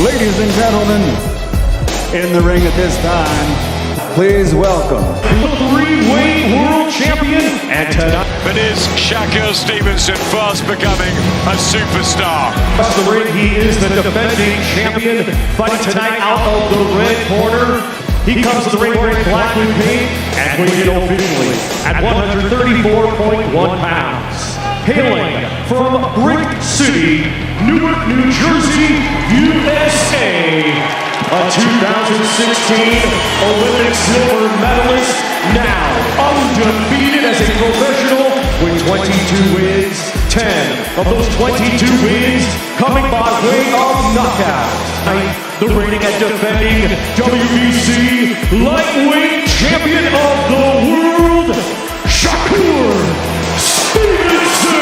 Ladies and gentlemen, in the ring at this time, please welcome the three-weight world champion and tonight it is Shakur Stevenson fast becoming a superstar. across the ring, he is the defending champion, fighting tonight out of the red corner. He comes to the ring wearing black with paint and weighing in officially at 134.1 pounds. Hailing from Brick City, Newark, New Jersey, USA, a 2016 Olympic silver medalist, now undefeated as a professional with 22 wins, 10 of those 22 wins coming by way of knockout. The reigning and defending WBC lightweight champion of the world, Shakur Stevenson!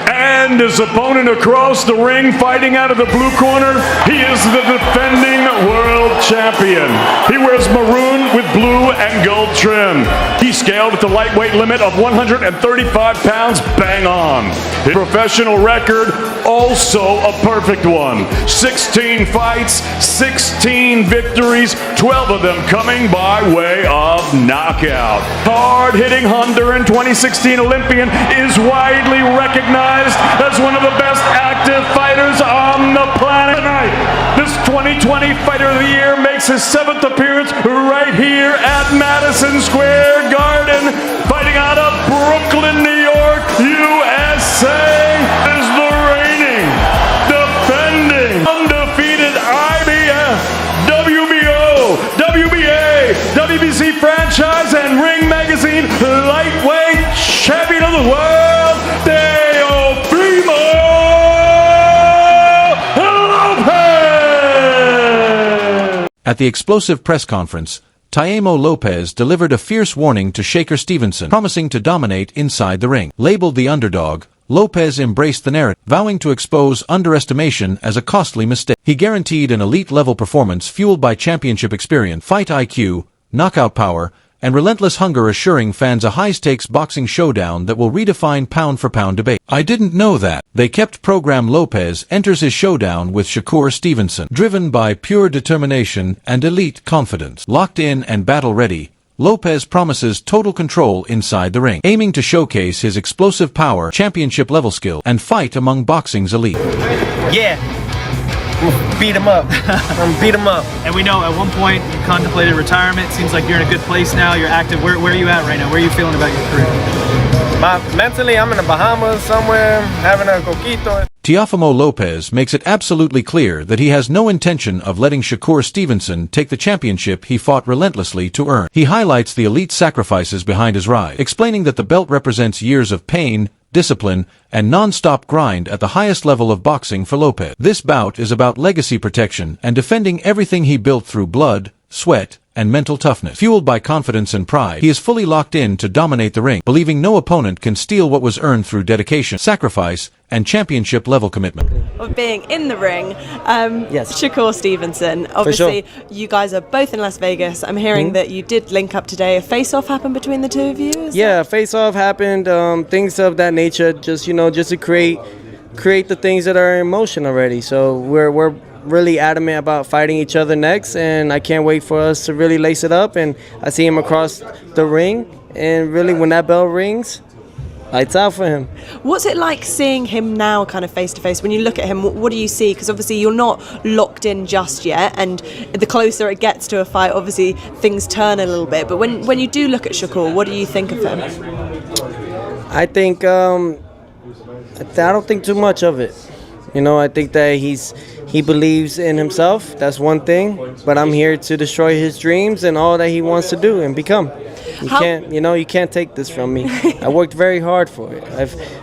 And his opponent across the ring, fighting out of the blue corner, he is the defending world champion. He wears maroon with blue and gold trim. He scaled at the lightweight limit of 135 pounds, bang on. His professional record, also a perfect one. 16 fights, 16 victories, 12 of them coming by way of knockout. Hard-hitting Honduran 2016 Olympian is widely recognized as one of the best active fighters on the planet. Tonight, this 2020 Fighter of the Year makes his 7th appearance right here at Madison Square Garden, fighting out of Brooklyn, New York, USA. Is the reigning, defending, undefeated IBF, WBO, WBA, WBC franchise, and Ring Magazine lightweight champion of the world, Teofimo Lopez! At the explosive press conference, Teofimo Lopez delivered a fierce warning to Shakur Stevenson, promising to dominate inside the ring. Labeled the underdog, Lopez embraced the narrative, vowing to expose underestimation as a costly mistake. He guaranteed an elite-level performance fueled by championship experience, fight IQ, knockout power, and relentless hunger, assuring fans a high-stakes boxing showdown that will redefine pound-for-pound debate. I didn't know that. They kept program. Lopez enters his showdown with Shakur Stevenson. Driven by pure determination and elite confidence. Locked in and battle-ready, Lopez promises total control inside the ring, aiming to showcase his explosive power, championship-level skill, and fight among boxing's elite. Yeah. Beat him up. Beat him up. And we know at one point you contemplated retirement. Seems like you're in a good place now. You're active. Where are you at right now? Where are you feeling about your career? Mentally, I'm in the Bahamas somewhere, having a coquito. Teofimo Lopez makes it absolutely clear that he has no intention of letting Shakur Stevenson take the championship he fought relentlessly to earn. He highlights the elite sacrifices behind his rise, explaining that the belt represents years of pain, discipline, and non-stop grind at the highest level of boxing for Lopez. This bout is about legacy protection and defending everything he built through blood, sweat, and mental toughness. Fueled by confidence and pride, he is fully locked in to dominate the ring, believing no opponent can steal what was earned through dedication, sacrifice, and championship-level commitment. Of being in the ring, Yes. Shakur Stevenson, obviously you guys are both in Las Vegas. I'm hearing that you did link up today. A face-off happened between the two of you? Yeah, face-off happened, things of that nature, just to create the things that are in motion already. So we're really adamant about fighting each other next, and I can't wait for us to really lace it up. And I see him across the ring, and really when that bell rings, lights out for him. What's it like seeing him now kind of face-to-face? When you look at him, what do you see? Because obviously you're not locked in just yet, and the closer it gets to a fight, obviously things turn a little bit. But when you do look at Shakur, what do you think of him? I think I don't think too much of it. I think that he believes in himself. That's one thing. But I'm here to destroy his dreams and all that he wants to do and become. You can't take this from me. I worked very hard for it.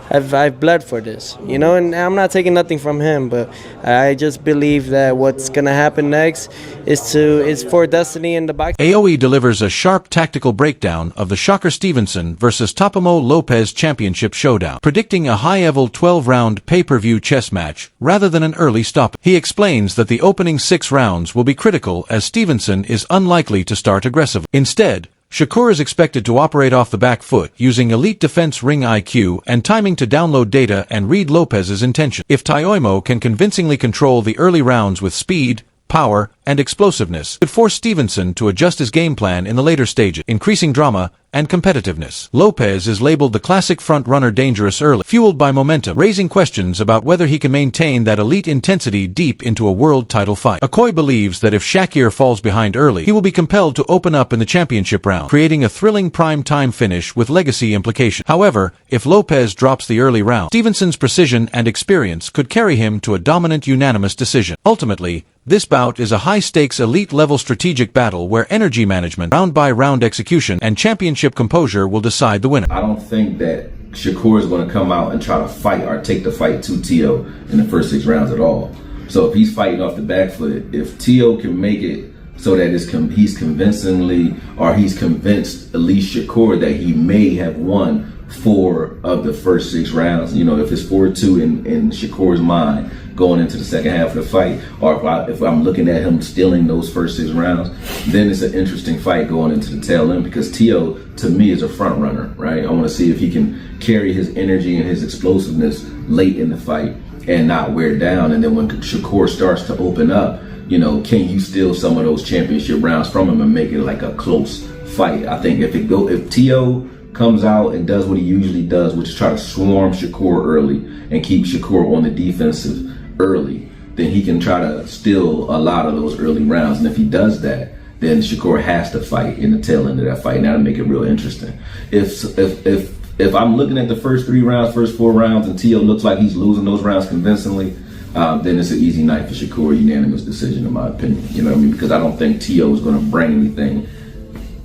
I've bled for this, and I'm not taking nothing from him, but I just believe that what's gonna happen next is for destiny in the box. AOE delivers a sharp tactical breakdown of the Shakur Stevenson versus Teofimo Lopez championship showdown, predicting a high-level 12-round pay-per-view chess match rather than an early stop. He explains that the opening 6 rounds will be critical as Stevenson is unlikely to start aggressively. Instead, Shakur is expected to operate off the back foot, using elite defense ring IQ and timing to download data and read Lopez's intention. If Teofimo can convincingly control the early rounds with speed, power, and explosiveness, could force Stevenson to adjust his game plan in the later stages, increasing drama and competitiveness. Lopez is labeled the classic front-runner, dangerous early, fueled by momentum, raising questions about whether he can maintain that elite intensity deep into a world title fight. Agar believes that if Shakur falls behind early, he will be compelled to open up in the championship round, creating a thrilling prime-time finish with legacy implications. However, if Lopez drops the early round, Stevenson's precision and experience could carry him to a dominant unanimous decision. Ultimately, this bout is a high-stakes elite-level strategic battle where energy management, round-by-round execution, and championship composure will decide the winner. I don't think that Shakur is going to come out and try to fight or take the fight to Teo in the first 6 rounds at all. So if he's fighting off the back foot, if Teo can make it so that he's convincingly, or he's convinced at least Shakur that he may have won 4 of the first 6 rounds, you know, if it's 4-2 in Shakur's mind going into the second half of the fight, or if I'm looking at him stealing those first 6 rounds, then it's an interesting fight going into the tail end, because Teo, to me, is a front runner, right? I want to see if he can carry his energy and his explosiveness late in the fight and not wear down. And then when Shakur starts to open up, you know, can you steal some of those championship rounds from him and make it like a close fight? I think if Teo comes out and does what he usually does, which is try to swarm Shakur early and keep Shakur on the defensive early, then he can try to steal a lot of those early rounds. And if he does that, then Shakur has to fight in the tail end of that fight, and that'll make it real interesting. If I'm looking at the first 3 rounds, first 4 rounds, and Teo looks like he's losing those rounds convincingly, then it's an easy night for Shakur, unanimous decision in my opinion. You know what I mean? Because I don't think Teo is going to bring anything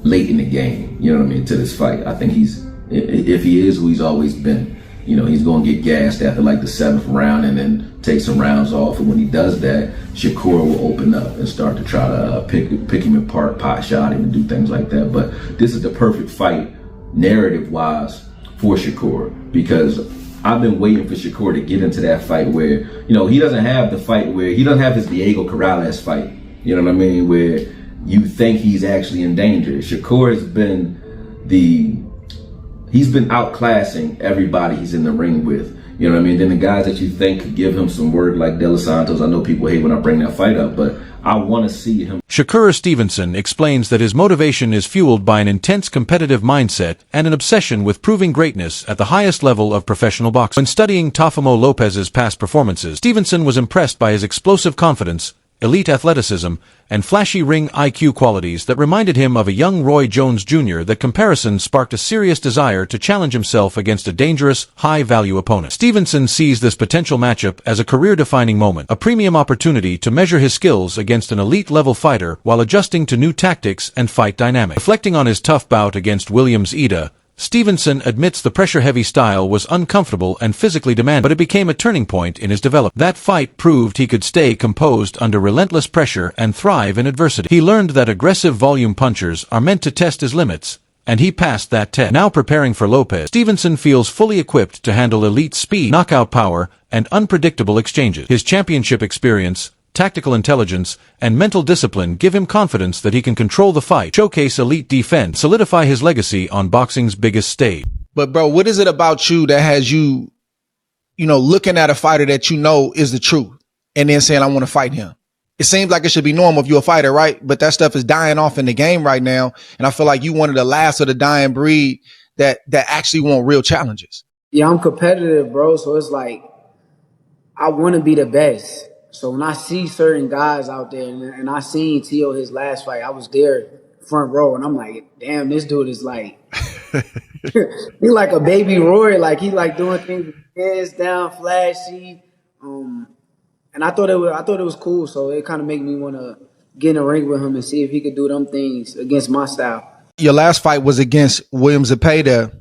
late in the game, you know what I mean, to this fight. I think if he is who he's always been, you know, he's going to get gassed after like the 7th round and then take some rounds off. And when he does that, Shakur will open up and start to try to pick him apart, pot shot him, and do things like that. But this is the perfect fight, narrative-wise, for Shakur, because I've been waiting for Shakur to get into that fight where, you know, he doesn't have the fight where he doesn't have his Diego Corrales fight, you know what I mean, where you think he's actually in danger. Shakur has been he's been outclassing everybody he's in the ring with. You know what I mean? Then the guys that you think could give him some work, like De Los Santos, I know people hate when I bring that fight up, but I want to see him. Shakur Stevenson explains that his motivation is fueled by an intense competitive mindset and an obsession with proving greatness at the highest level of professional boxing. When studying Teofimo Lopez's past performances, Stevenson was impressed by his explosive confidence, elite athleticism, and flashy ring IQ qualities that reminded him of a young Roy Jones Jr. That comparison sparked a serious desire to challenge himself against a dangerous, high-value opponent. Stevenson sees this potential matchup as a career-defining moment, a premium opportunity to measure his skills against an elite-level fighter while adjusting to new tactics and fight dynamics. Reflecting on his tough bout against Williams Ida, Stevenson admits the pressure-heavy style was uncomfortable and physically demanding, but it became a turning point in his development. That fight proved he could stay composed under relentless pressure and thrive in adversity. He learned that aggressive volume punchers are meant to test his limits, and he passed that test. Now preparing for Lopez, Stevenson feels fully equipped to handle elite speed, knockout power, and unpredictable exchanges. His championship experience, tactical intelligence, and mental discipline give him confidence that he can control the fight, showcase elite defense, solidify his legacy on boxing's biggest stage. But bro, what is it about you that has you, looking at a fighter that you know is the truth and then saying, I want to fight him? It seems like it should be normal if you're a fighter, right? But that stuff is dying off in the game right now. And I feel like you one of the last of the dying breed that actually want real challenges. Yeah, I'm competitive, bro. So it's like, I want to be the best. So when I see certain guys out there, and I seen Teo his last fight, I was there front row, and I'm like, damn, this dude is like, he like a baby Roy, like he like doing things with his hands down, flashy, and I thought it was cool. So it kind of made me want to get in the ring with him and see if he could do them things against my style. Your last fight was against Williams Zepeda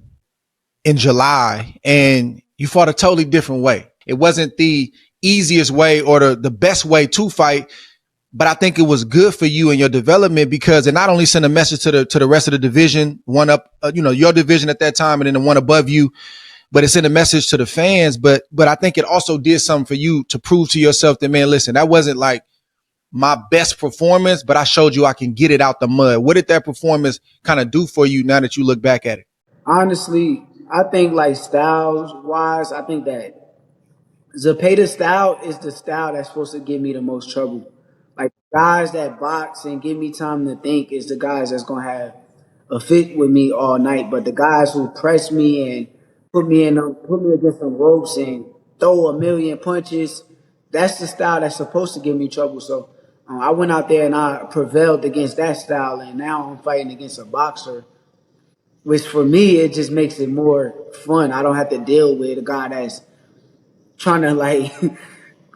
in July, and you fought a totally different way. It wasn't the easiest way or the best way to fight, but I think it was good for you and your development because it not only sent a message to the rest of the division, one up, your division at that time, and then the one above you, but it sent a message to the fans. But I think it also did something for you to prove to yourself that, man, listen, that wasn't like my best performance, but I showed you I can get it out the mud. What did that performance kind of do for you now that you look back at it? Honestly, I think like styles wise, I think that Zepeda's style is the style that's supposed to give me the most trouble. Like guys that box and give me time to think is the guys that's gonna have a fit with me all night. But the guys who press me and put me against some ropes and throw a million punches, that's the style that's supposed to give me trouble. So I went out there and I prevailed against that style, and now I'm fighting against a boxer, which for me it just makes it more fun. I don't have to deal with a guy that's trying to like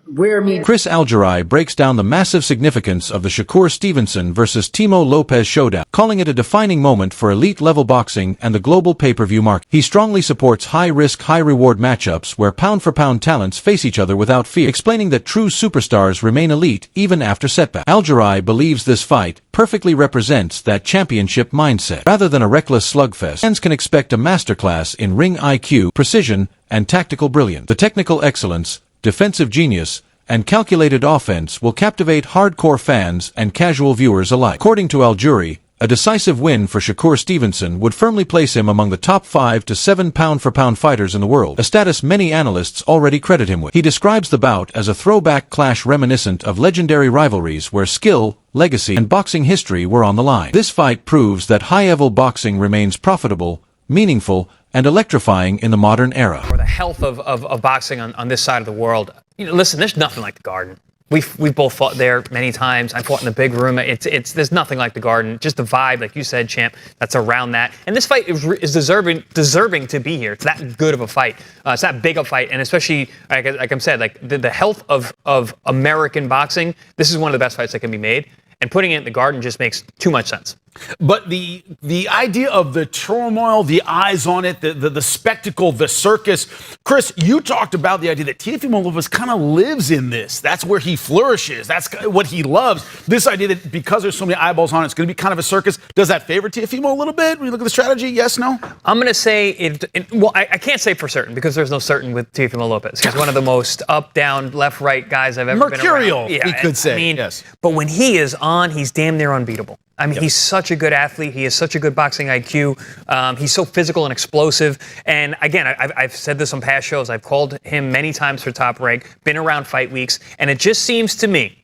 wear me. Chris Algieri breaks down the massive significance of the Shakur Stevenson versus Teofimo Lopez showdown, calling it a defining moment for elite-level boxing and the global pay-per-view market. He strongly supports high-risk, high-reward matchups where pound-for-pound talents face each other without fear, explaining that true superstars remain elite even after setbacks. Algieri believes this fight perfectly represents that championship mindset. Rather than a reckless slugfest, fans can expect a masterclass in ring IQ, precision, and tactical brilliance. The technical excellence, defensive genius, and calculated offense will captivate hardcore fans and casual viewers alike. According to Algieri, a decisive win for Shakur Stevenson would firmly place him among the top 5 to 7 pound-for-pound fighters in the world, a status many analysts already credit him with. He describes the bout as a throwback clash reminiscent of legendary rivalries where skill, legacy, and boxing history were on the line. This fight proves that high-level boxing remains profitable, meaningful, and electrifying in the modern era. For the health of boxing on this side of the world, listen, there's nothing like the Garden. We've both fought there many times. I fought in the big room. There's nothing like the Garden. Just the vibe, like you said, champ, that's around that. And this fight is deserving to be here. It's that good of a fight. It's that big a fight, and especially like I said, like the health of American boxing. This is one of the best fights that can be made. And putting it in the Garden just makes too much sense. But the idea of the turmoil, the eyes on it, the spectacle, the circus. Chris, you talked about the idea that Teofimo Lopez kind of lives in this. That's where he flourishes. That's what he loves. This idea that because there's so many eyeballs on it, it's going to be kind of a circus. Does that favor Teofimo a little bit when you look at the strategy? Yes, no? I'm going to say well, I can't say for certain because there's no certain with Teofimo Lopez. He's one of the most up, down, left, right guys I've ever been around. Mercurial, we could say, yes. But when he is on, he's damn near unbeatable. I mean, He's such a good athlete. He has such a good boxing IQ. He's so physical and explosive. And again, I've said this on past shows. I've called him many times for Top Rank, been around fight weeks. And it just seems to me,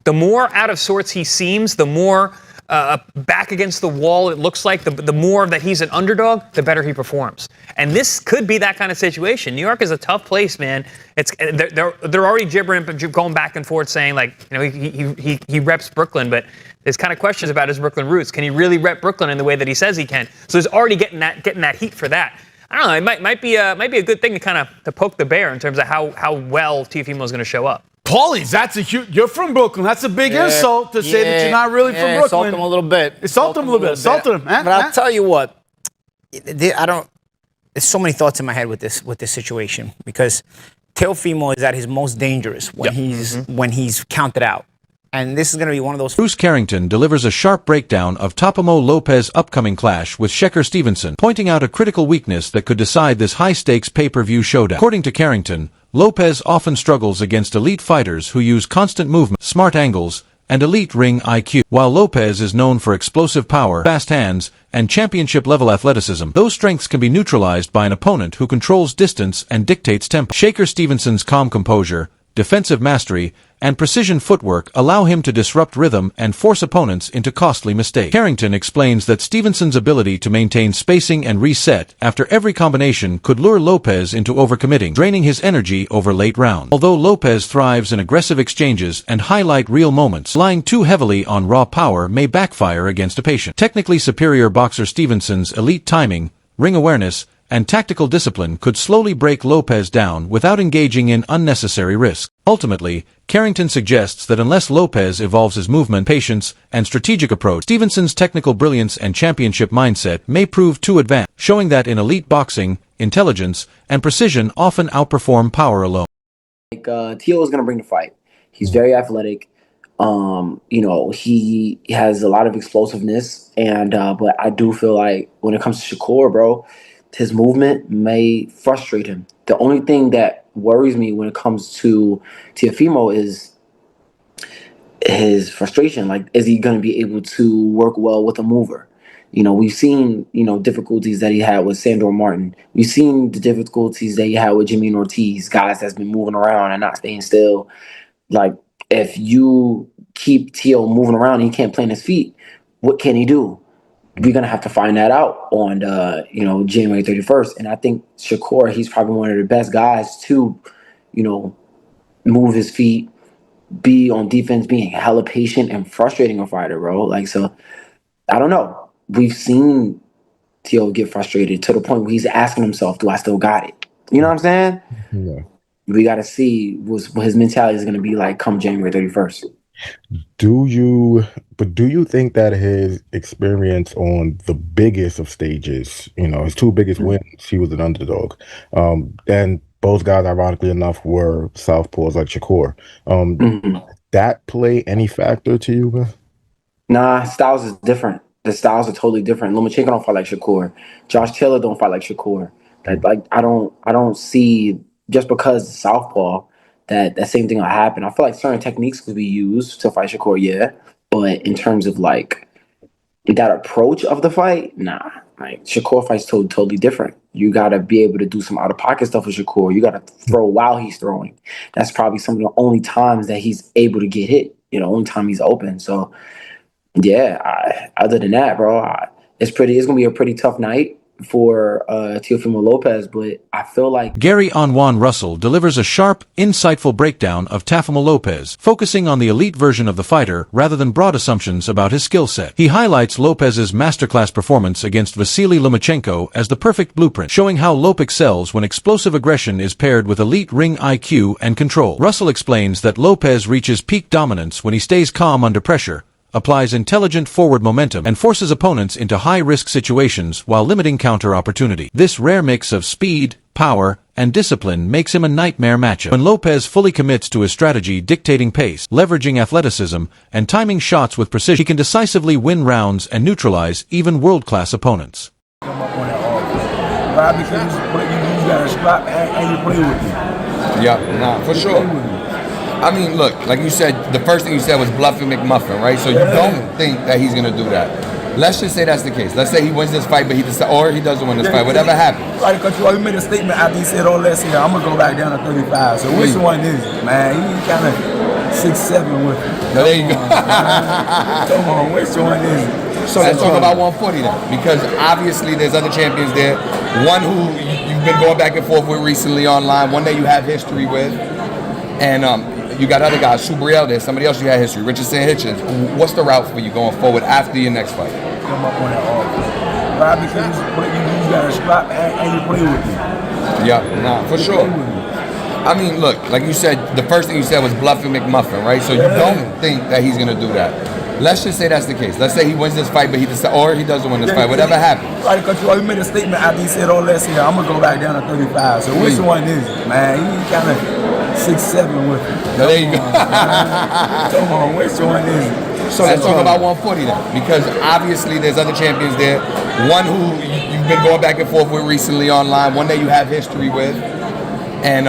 the more out of sorts he seems, the more back against the wall it looks like, the more that he's an underdog, the better he performs. And this could be that kind of situation. New York is a tough place, man. They're already gibbering, going back and forth, saying like, he reps Brooklyn, but there's kind of questions about his Brooklyn roots. Can he really rep Brooklyn in the way that he says he can? So he's already getting that heat for that. I don't know. It might be a good thing to poke the bear in terms of how well Teofimo is going to show up. Paulie, that's a huge. You're from Brooklyn. That's a big insult to say that you're not really from Brooklyn. Insult him a little bit. Insult him a little bit. Insult him, man. But I'll tell you what. There's so many thoughts in my head with this situation because Teofimo is at his most dangerous when he's counted out. And this is going to be one of those. Bruce Carrington delivers a sharp breakdown of Teofimo Lopez's upcoming clash with Shakur Stevenson, pointing out a critical weakness that could decide this high-stakes pay-per-view showdown. According to Carrington, Lopez often struggles against elite fighters who use constant movement, smart angles, and elite ring IQ. While Lopez is known for explosive power, fast hands, and championship-level athleticism, those strengths can be neutralized by an opponent who controls distance and dictates tempo. Shakur Stevenson's calm composure, defensive mastery, and precision footwork allow him to disrupt rhythm and force opponents into costly mistakes. Carrington explains that Stevenson's ability to maintain spacing and reset after every combination could lure Lopez into overcommitting, draining his energy over late rounds. Although Lopez thrives in aggressive exchanges and highlight real moments, relying too heavily on raw power may backfire against a patient. Technically superior boxer Stevenson's elite timing, ring awareness, and tactical discipline could slowly break Lopez down without engaging in unnecessary risk. Ultimately, Carrington suggests that unless Lopez evolves his movement, patience, and strategic approach, Stevenson's technical brilliance and championship mindset may prove too advanced, showing that in elite boxing, intelligence and precision often outperform power alone. Teo is going to bring the fight. He's very athletic. He has a lot of explosiveness, and but I do feel like when it comes to Shakur, bro, his movement may frustrate him. The only thing that worries me when it comes to Teofimo is his frustration. Like, is he going to be able to work well with a mover? We've seen, difficulties that he had with Sandor Martin. We've seen the difficulties that he had with Jimmy Ortiz, guys that's been moving around and not staying still. Like, if you keep Tio moving around and he can't plant his feet, what can he do? We're going to have to find that out on, January 31st. And I think Shakur, he's probably one of the best guys to, move his feet, be on defense, being hella patient and frustrating a fighter, bro. Like, so, I don't know. We've seen Tio get frustrated to the point where he's asking himself, do I still got it? You know what I'm saying? Yeah. We got to see what his mentality is going to be like come January 31st. Do you think that his experience on the biggest of stages, his two biggest wins, he was an underdog, and both guys, ironically enough, were southpaws like Shakur. That play any factor to you, man? Nah, styles is different. The styles are totally different. Lomachenko don't fight like Shakur. Josh Taylor don't fight like Shakur. Like I don't see, just because it's southpaw, that same thing will happen. I feel like certain techniques could be used to fight Shakur, yeah. But in terms of like that approach of the fight, nah. Like Shakur fights totally different. You gotta be able to do some out of pocket stuff with Shakur. You gotta throw while he's throwing. That's probably some of the only times that he's able to get hit. Only time he's open. So yeah, other than that, bro, it's gonna be a pretty tough night for Teofimo Lopez, but I feel like Gary Anwan Russell delivers a sharp, insightful breakdown of Teofimo Lopez, focusing on the elite version of the fighter rather than broad assumptions about his skill set. He highlights Lopez's masterclass performance against Vasily Lomachenko as the perfect blueprint, showing how Lope excels when explosive aggression is paired with elite ring IQ and control. Russell explains that Lopez reaches peak dominance when he stays calm under pressure, applies intelligent forward momentum, and forces opponents into high-risk situations while limiting counter opportunity. This rare mix of speed, power, and discipline makes him a nightmare matchup. When Lopez fully commits to his strategy dictating pace, leveraging athleticism, and timing shots with precision, he can decisively win rounds and neutralize even world-class opponents. Right, because you got a scrap and you play with me. Yeah, nah, for sure. I mean, look, like you said, the first thing you said was bluffing McMuffin, right? So you don't think that he's going to do that. Let's just say that's the case. Let's say he wins this fight, but he doesn't win this fight. Whatever happens. Right, because you made a statement after he said, last year, I'm going to go back down to 35. So which one is it, man? He kind of 6'7" with it. No, there you go. Come on, which one is it? So let's talk about 140 then, because obviously there's other champions there. One who you've been going back and forth with recently online, one that you have history with, and you got other guys, Subriel there, somebody else you had history, Richardson Hitchens. What's the route for you going forward after your next fight? Come up on that offense. Right, because you got a scrap and you play with me. Yeah, nah, for sure. I mean, look, like you said, the first thing you said was bluffing McMuffin, right? So you don't think that he's going to do that. Let's just say that's the case. Let's say he wins this fight, but he doesn't win this fight. Whatever happens. Right, because you made a statement after he said, last year, I'm going to go back down to 35. So which one is it, man? He kind of 6'7" with it. No, there you go. Come on, which one is it? So let's talk about 140 then, because obviously there's other champions there. One who you've been going back and forth with recently online, one that you have history with, and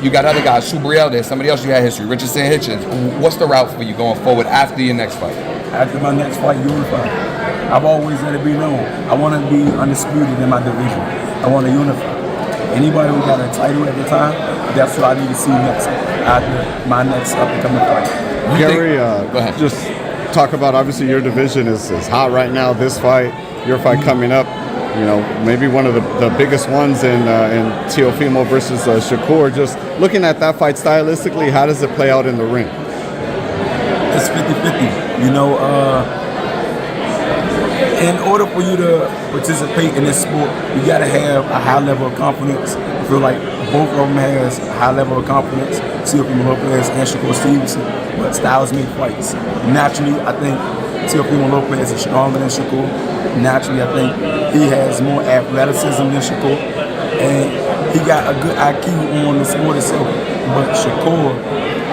you got other guys, Subriel there, somebody else you had history, Richardson Hitchens. What's the route for you going forward after your next fight? After my next fight, unify. I've always let it be known. I want to be undisputed in my division. I want to unify. Anybody who got a title at the time, that's what I need to see next after my next up-and-coming fight. Gary, just talk about, obviously your division is hot right now, this fight, your fight coming up, maybe one of the biggest ones in Teofimo versus Shakur. Just looking at that fight stylistically, how does it play out in the ring? It's 50-50. In order for you to participate in this sport, you got to have a high level of confidence. I feel like both of them has a high level of confidence, Teofimo Lopez and Shakur Stevenson, but styles make fights. Naturally, I think Teofimo Lopez is stronger than Shakur. Naturally, I think he has more athleticism than Shakur, and he got a good IQ on the sport itself. But Shakur,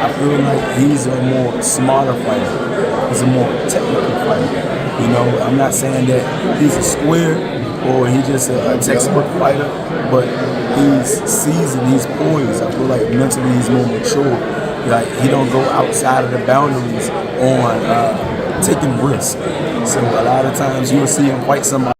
I feel like he's a more smarter fighter. He's a more technical fighter. I'm not saying that he's a square or he's just a textbook fighter, but he's seasoned, he's poised. I feel like mentally he's more mature. Like he don't go outside of the boundaries on taking risks. So a lot of times you will see him fight somebody